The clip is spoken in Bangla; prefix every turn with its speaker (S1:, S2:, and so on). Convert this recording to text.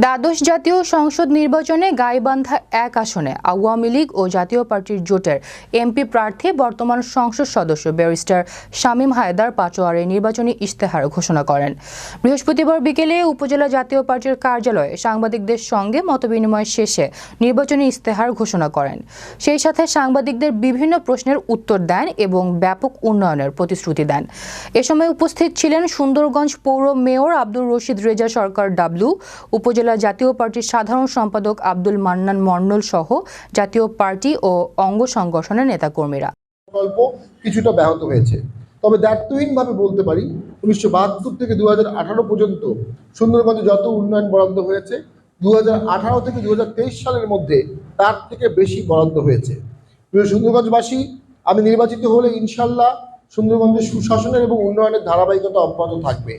S1: দ্বাদশ জাতীয় সংসদ নির্বাচনে গাইবান্ধা ১ আসনে আওয়ামী লীগ ও জাতীয় পার্টির জোটের এমপি প্রার্থী বর্তমান সংসদ সদস্য ব্যারিস্টার শামীম হায়দার পাটোয়ারি নির্বাচনী ইশতেহার ঘোষণা করেন। বৃহস্পতিবার বিকেলে উপজেলা জাতীয় পার্টির কার্যালয়ে সাংবাদিকদের সঙ্গে মতবিনিময় শেষে নির্বাচনী ইশতেহার ঘোষণা করেন। সেই সাথে সাংবাদিকদের বিভিন্ন প্রশ্নের উত্তর দেন এবং ব্যাপক উন্নয়নের প্রতিশ্রুতি দেন। এ সময় উপস্থিত ছিলেন সুন্দরগঞ্জ পৌর মেয়র আব্দুর রশিদ রেজা সরকার ডাবলু, উপজেলা জাতীয় পার্টির সাধারণ সম্পাদক আব্দুল মান্নান মন্ডল সহ জাতীয় পার্টি ও অঙ্গ সংগঠনের নেতাকর্মীরা।
S2: প্রকল্প কিছুটা ব্যাহত হয়েছে, তবে দায়িত্বহীনভাবে বলতে পারি 1972 থেকে 2018 পর্যন্ত সুন্দরগঞ্জে যত উন্নয়ন বরাদ্দ হয়েছে 2018 থেকে 2023 সালের মধ্যে তার থেকে বেশি বরাদ্দ হয়েছে। প্রিয় সুন্দরগঞ্জবাসী, আমি নির্বাচিত হলে ইনশাল্লাহ সুন্দরগঞ্জের সুশাসনের এবং উন্নয়নের ধারাবাহিকতা অব্যাহত থাকবে।